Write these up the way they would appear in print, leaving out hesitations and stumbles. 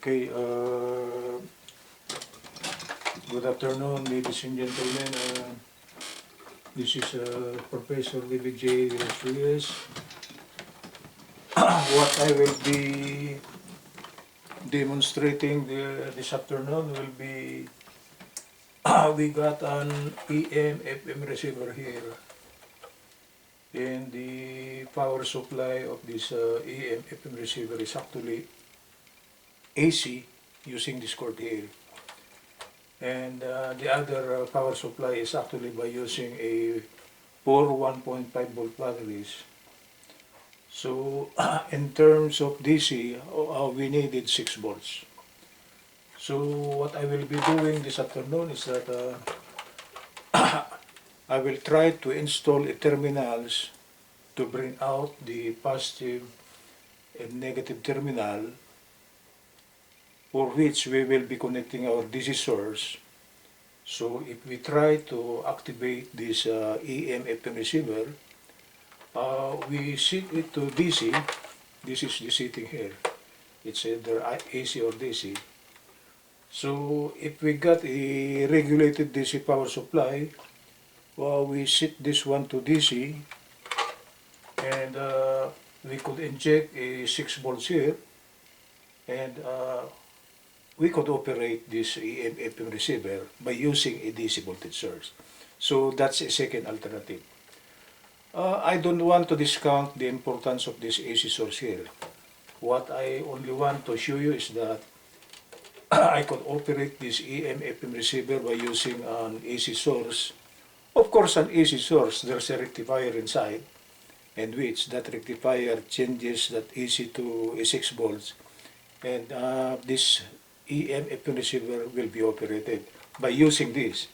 Okay, good afternoon, ladies and gentlemen. This is Professor David J. Rodriguez. What I will be demonstrating this afternoon will be we got an EM FM receiver here, and the power supply of this EM FM receiver is actually AC using this cord here. And the other power supply is actually by using a 1.5 volt batteries. So in terms of DC, we needed 6 volts. So what I will be doing this afternoon is that I will try to install terminals to bring out the positive and negative terminal, for which we will be connecting our DC source. So if we try to activate this EM FM receiver, we set it to DC. This is the setting here. It's either AC or DC. So if we got a regulated DC power supply, we set this one to DC, and we could inject a 6 volts here, and we could operate this EM FM receiver by using a DC voltage source. So that's a second alternative. I don't want to discount the importance of this AC source here. What I only want to show you is that I could operate this EM FM receiver by using an AC source. Of course, an AC source, there's a rectifier inside, and which that rectifier changes that AC to a 6 volts, and this EM FM receiver will be operated by using this.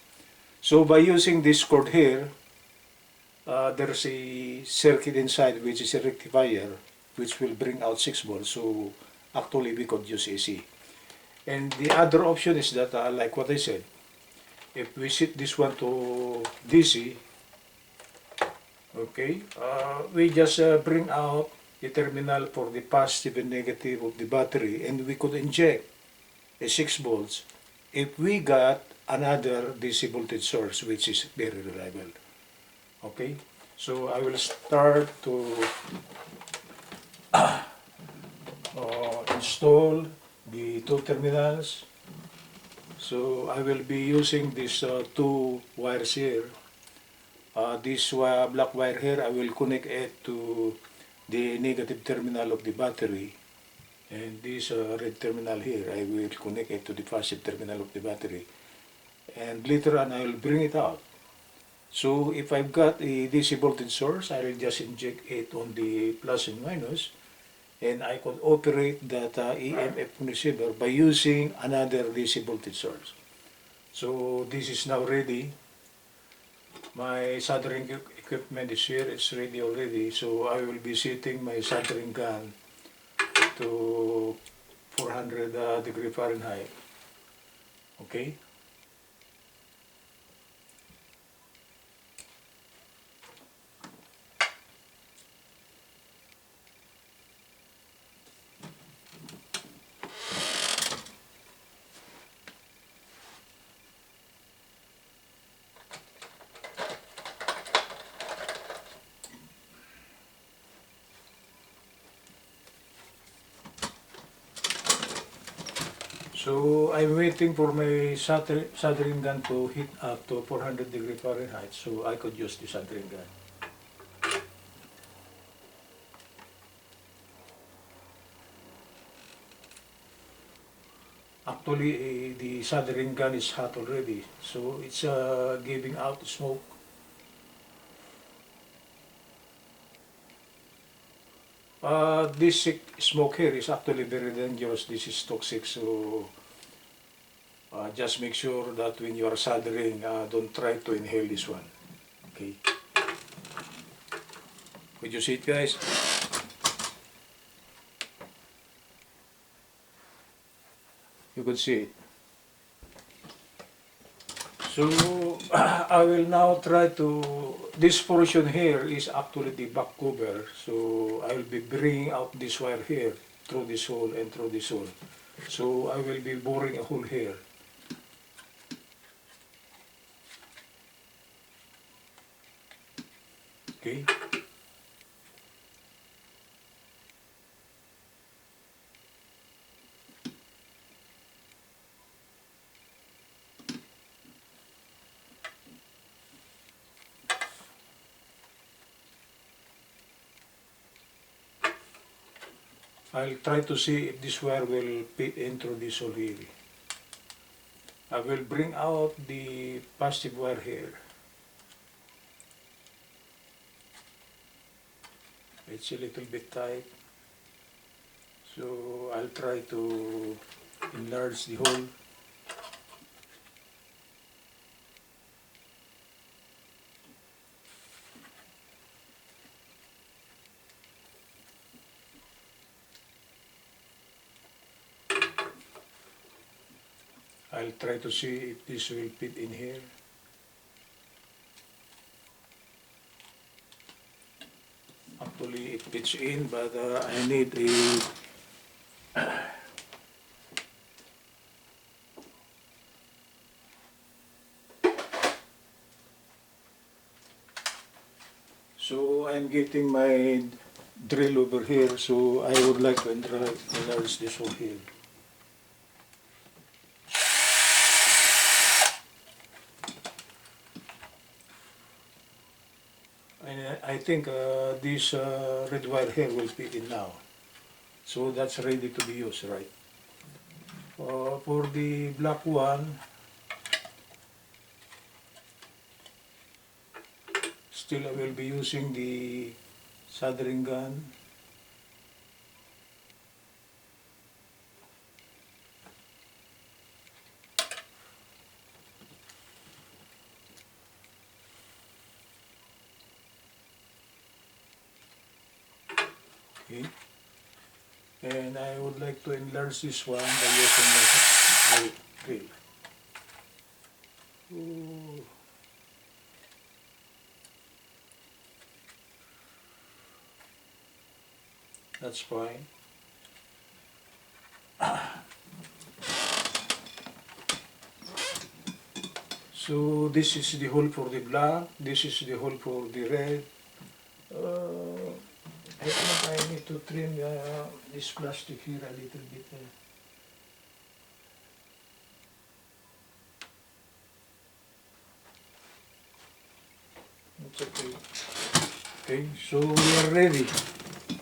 So by using this cord here, there's a circuit inside which is a rectifier which will bring out 6 volts. So actually we could use AC. And the other option is that, like what I said, if we set this one to DC, okay, we just bring out the terminal for the positive and negative of the battery, and we could inject a 6 volts if we got another DC voltage source which is very reliable. Okay, so I will start to install the two terminals. So I will be using these two wires here. This black wire here, I will connect it to the negative terminal of the battery, and this red terminal here, I will connect it to the positive terminal of the battery, and later on I will bring it out. So if I've got a DC voltage source, I will just inject it on the plus and minus, and I could operate that EMF receiver by using another DC voltage source. So this is now ready. My soldering equipment is here, it's ready already. So I will be setting my soldering gun to 400 degree Fahrenheit. Okay? So I'm waiting for my soldering gun to heat up to 400 degree Fahrenheit, so I could use the soldering gun. Actually, the soldering gun is hot already, so it's giving out smoke. This smoke here is actually very dangerous. This is toxic, so just make sure that when you are soldering, don't try to inhale this one. Okay. Could you see it, guys? You could see it. So I will now try to, this portion here is actually the back cover. So I will be bringing out this wire here through this hole and through this hole. So I will be boring a hole here. Okay. I'll try to see if this wire will fit into this hole here. I will bring out the positive wire here. It's a little bit tight. So I'll try to enlarge the hole. I'll try to see if this will fit in here. Actually, it fits in, but I need a so I'm getting my drill over here, so I would like to enlarge this hole here. And I think this red wire here will fit in now. So that's ready to be used, right? For the black one, still I will be using the soldering gun. Okay. And I would like to enlarge this one by using my drill. Ooh. That's fine. So this is the hole for the black, this is the hole for the red. I think I need to trim this plastic here a little bit. It's okay. Okay, so we are ready.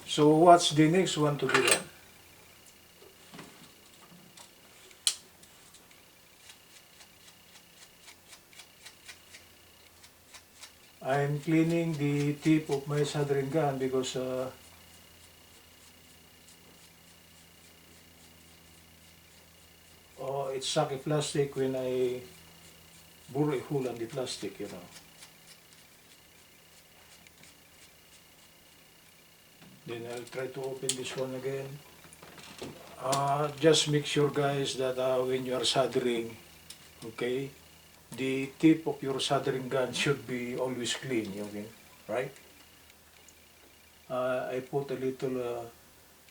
So what's the next one to be done? I'm cleaning the tip of my soldering gun because it's sucky plastic when I bore a hole on the plastic, you know. Then I'll try to open this one again. Just make sure, guys, that when you are soldering, okay, the tip of your soldering gun should be always clean, okay, right? I put a little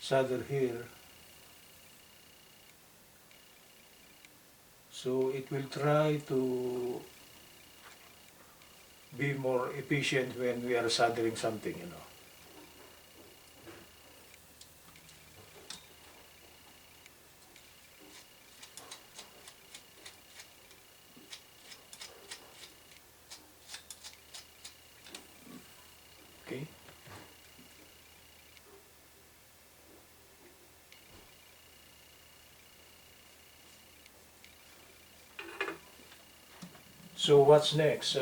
solder here, so it will try to be more efficient when we are soldering something, you know. Okay. So what's next?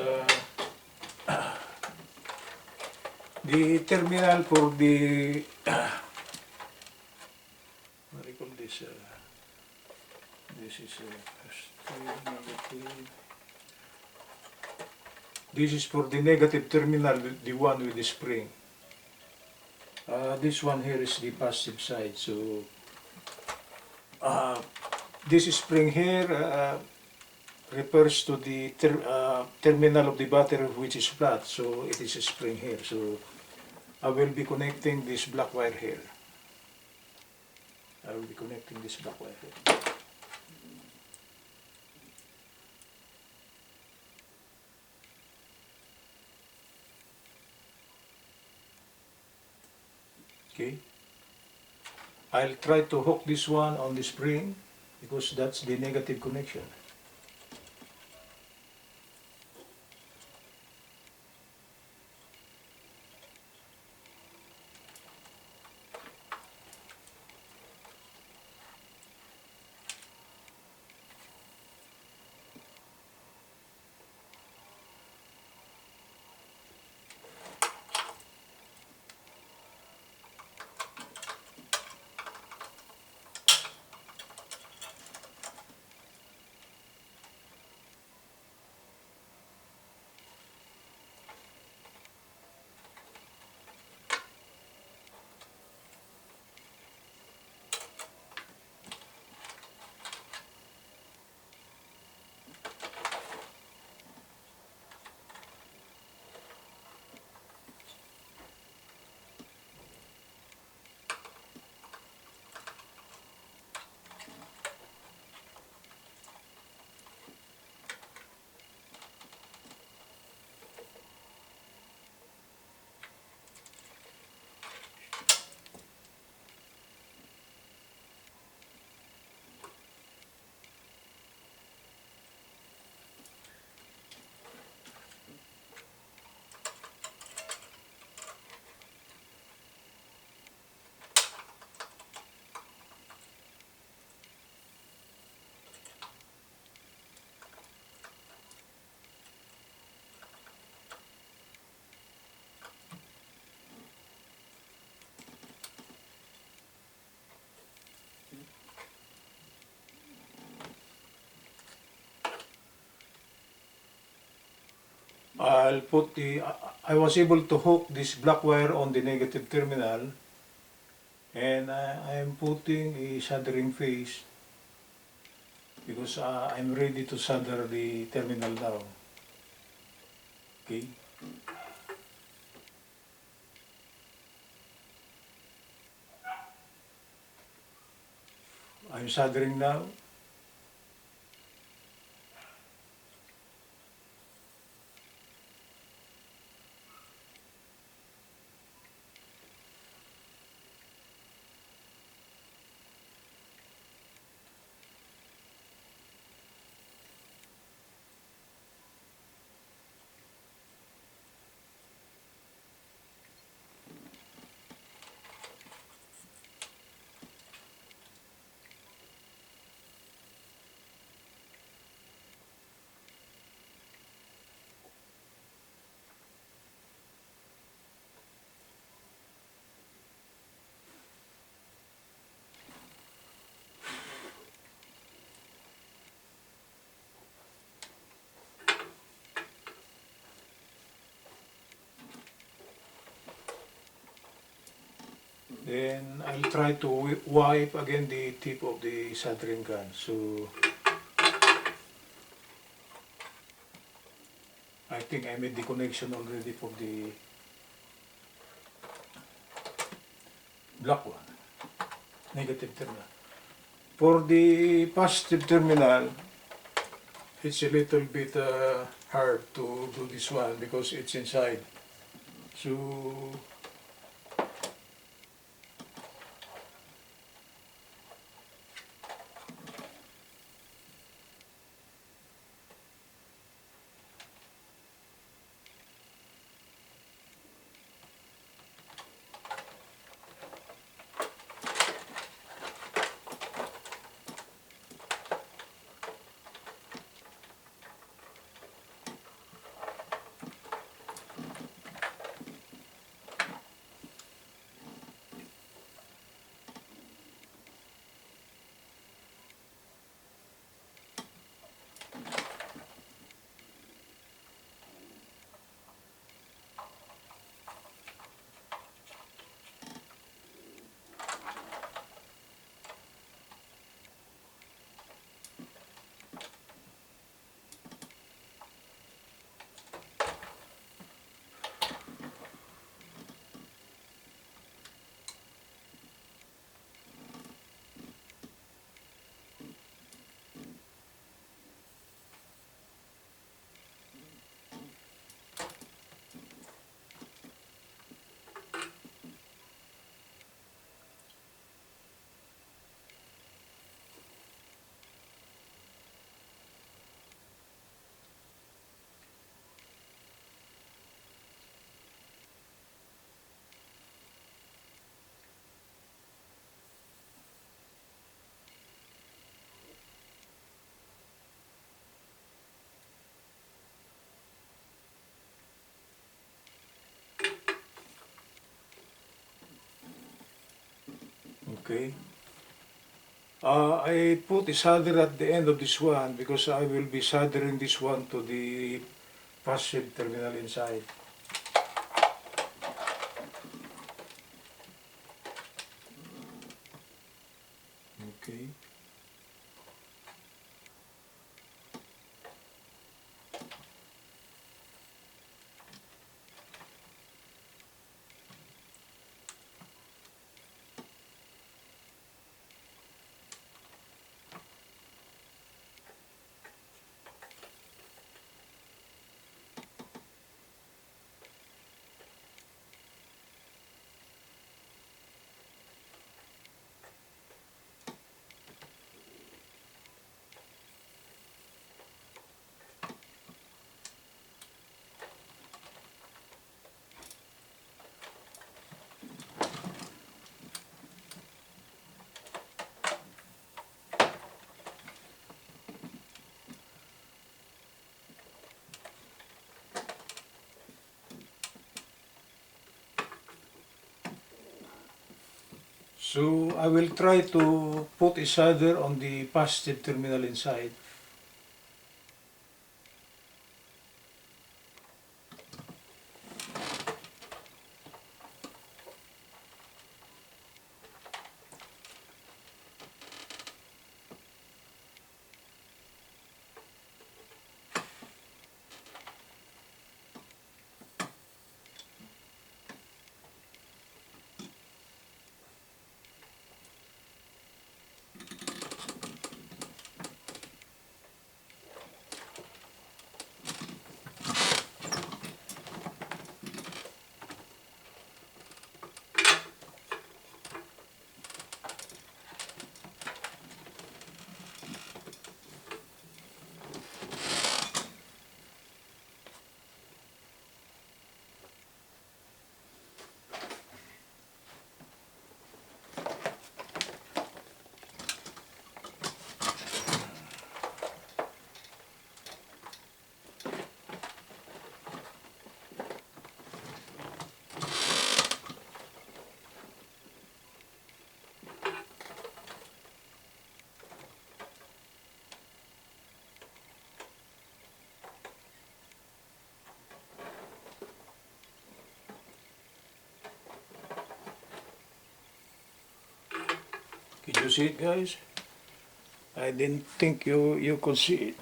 The terminal for the what do you call this? This is positive, negative. This is for the negative terminal, the one with the spring. This one here is the positive side. So this spring here refers to the terminal of the battery which is flat. So it is a spring here. So I will be connecting this black wire here. I will be connecting this black wire. Okay. I'll try to hook this one on the spring because that's the negative connection. I was able to hook this black wire on the negative terminal, and I am putting a soldering face because I'm ready to solder the terminal now. Okay. I'm soldering now. Then I'll try to wipe again the tip of the soldering gun. So I think I made the connection already for the black one, negative terminal. For the positive terminal, it's a little bit hard to do this one because it's inside. So Okay. I put a solder at the end of this one because I will be soldering this one to the passive terminal inside. Okay. So I will try to put a solder on the positive terminal inside. Can you see it, guys? I didn't think you could see it.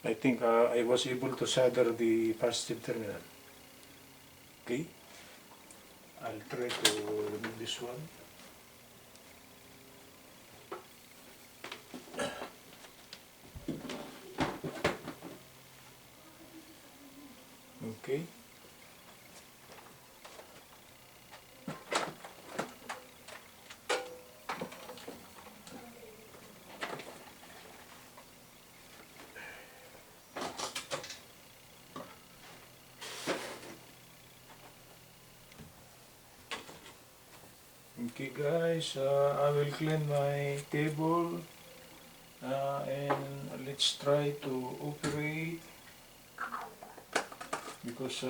I think I was able to solder the positive terminal. Okay, I'll try to remove this one. Okay. Okay guys, I will clean my cable and let's try to operate because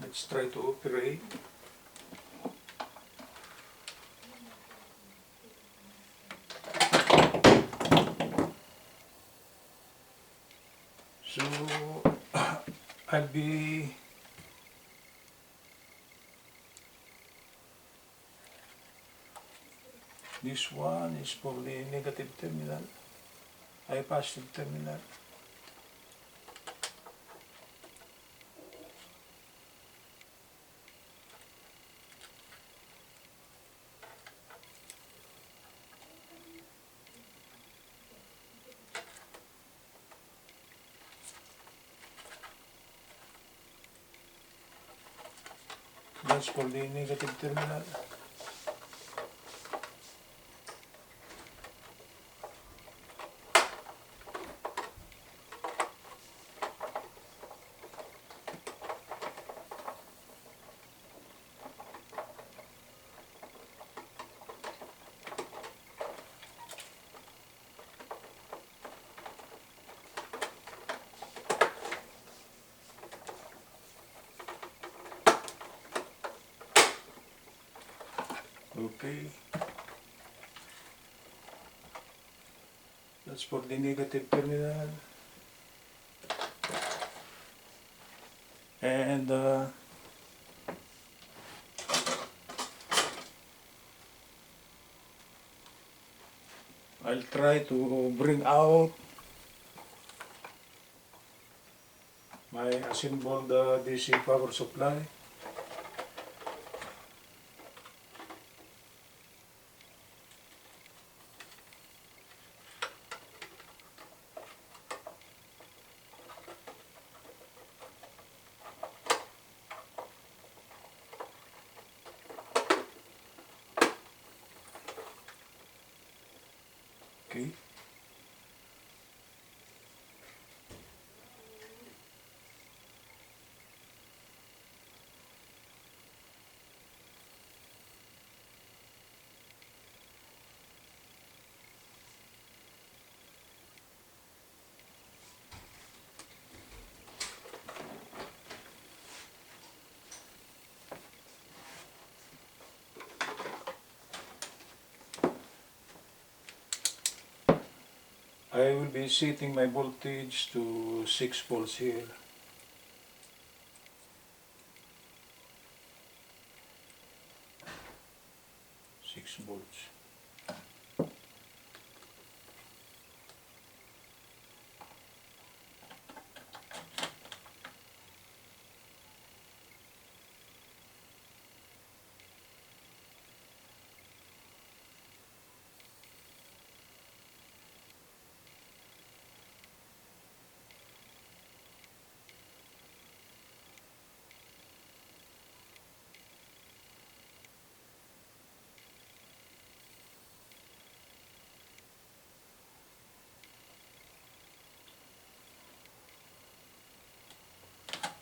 let's try to operate. So I'll be this one is for the negative terminal, I positive terminal. That's for the negative terminal. Okay, that's for the negative terminal. And I'll try to bring out my assembled DC power supply. Okay. I will be setting my voltage to 6 volts here. 6 volts.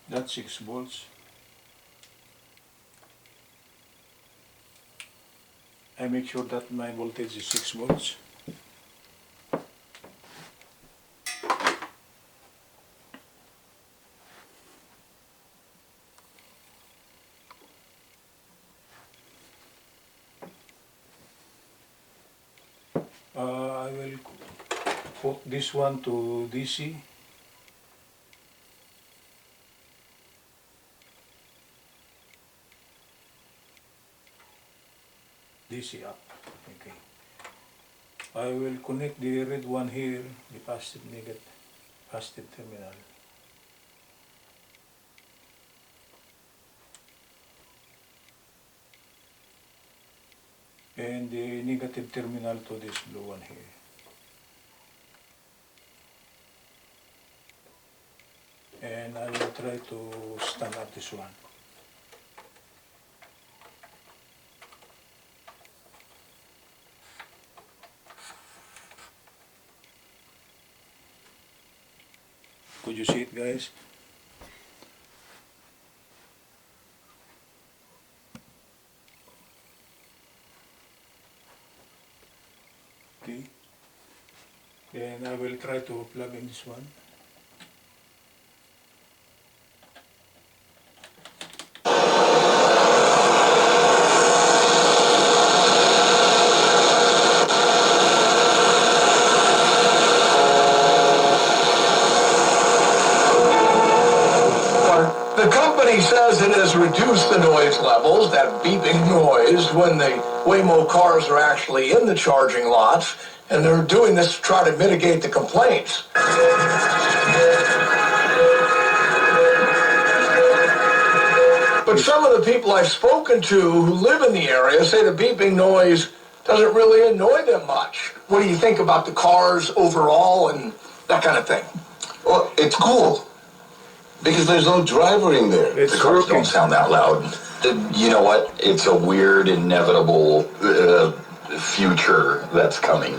That's 6 volts. I make sure that my voltage is 6 volts. I will put this one to DC. DC up. Okay. I will connect the red one here, the positive negative, positive terminal. And the negative terminal to this blue one here. And I will try to stand up this one. Could you see it, guys? Okay. And I will try to plug in this one. The company says it has reduced the noise levels, that beeping noise, when the Waymo cars are actually in the charging lots, and they're doing this to try to mitigate the complaints. But some of the people I've spoken to who live in the area say the beeping noise doesn't really annoy them much. What do you think about the cars overall and that kind of thing? Well, it's cool. Because there's no driver in there. It's The cars working. don't sound that loud. You know what? It's a weird, inevitable future that's coming,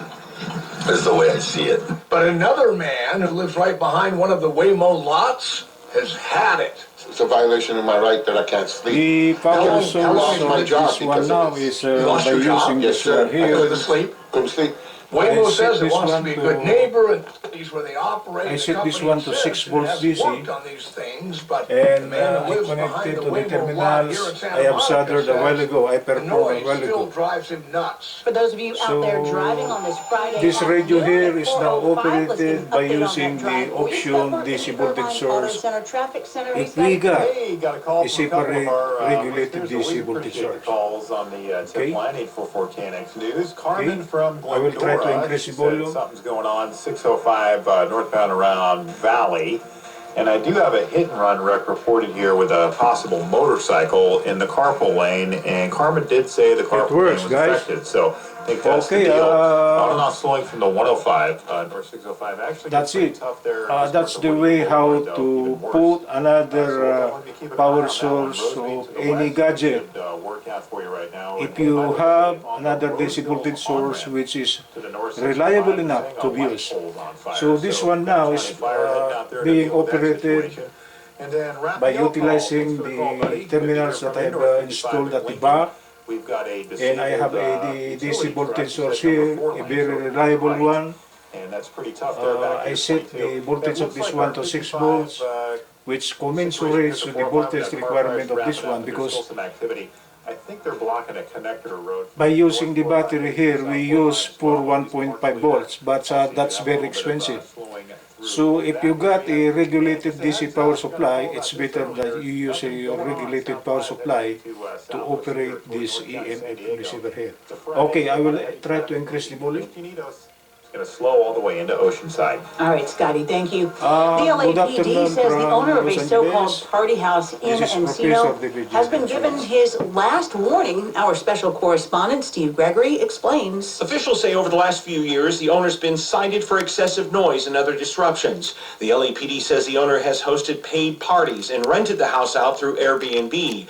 is the way I see it. But another man who lives right behind one of the Waymo lots has had it. It's a violation of my right that I can't sleep. The power long- source how long of is my job this one because of now this? is You lost by your job? using Yes, this sir. one I here. Couldn't sleep. Couldn't sleep. Waymo I set says it this wants to one be a to- good neighbor and cities where they operate. I The set this company one to 6 insists it volts has DC. worked on these things, but the And man who I lives behind connected the to the Waymo lot terminals. here in Santa I have Monica soldered a while says ago. I the performed a noise while still ago. drives him nuts. For those of you out there So, driving on this Friday this radio afternoon here at is now 4:05, let's get an operated by update on that using drive the for you. option Step up DC to the voltage Irvine Auto source. Center Traffic Center. If we got Hey, got a call a from a couple separate of our regulated listeners. DC We voltage appreciate source. the calls on the tip Okay. line, 844-KNX News. Carmen Okay. from I will try to Glendora. increase She the said volume. something's going on, 605 northbound around Valley. And I do have a hit and run wreck reported here with a possible motorcycle in the carpool lane. And Carmen did say the carpool works, lane was guys. affected. So I think that's Okay, the deal. On and off slowing from the 105, north 605. Actually, That's gets pretty it. tough there. That's the way how to put another power source of any gadget. If you have another DC voltage source which is reliable enough to be used. So this one now is being operated by utilizing the terminals that I have installed at the back. And I have a DC voltage source here, a very reliable one. And that's pretty tough there back I in set 22. the voltage It of looks this like one our to 6 55, volts, which commensurates with the voltage requirement of this one, because I think they're blocking a connector road. by using the battery here, we use for 1.5 volts, but that's very expensive. So if you got a regulated DC power supply, it's better that you use a regulated power supply to operate this EMF receiver here. Okay, I will try to increase the volume. It's going to slow all the way into Oceanside. All right, Scotty, thank you. The good LAPD afternoon says the from owner of a Los so-called Angeles. party house in This is Encino Professor David has been Jenkins. given his last warning. Our special correspondent, Steve Gregory, explains. Officials say over the last few years, the owner's been cited for excessive noise and other disruptions. The LAPD says the owner has hosted paid parties and rented the house out through Airbnb.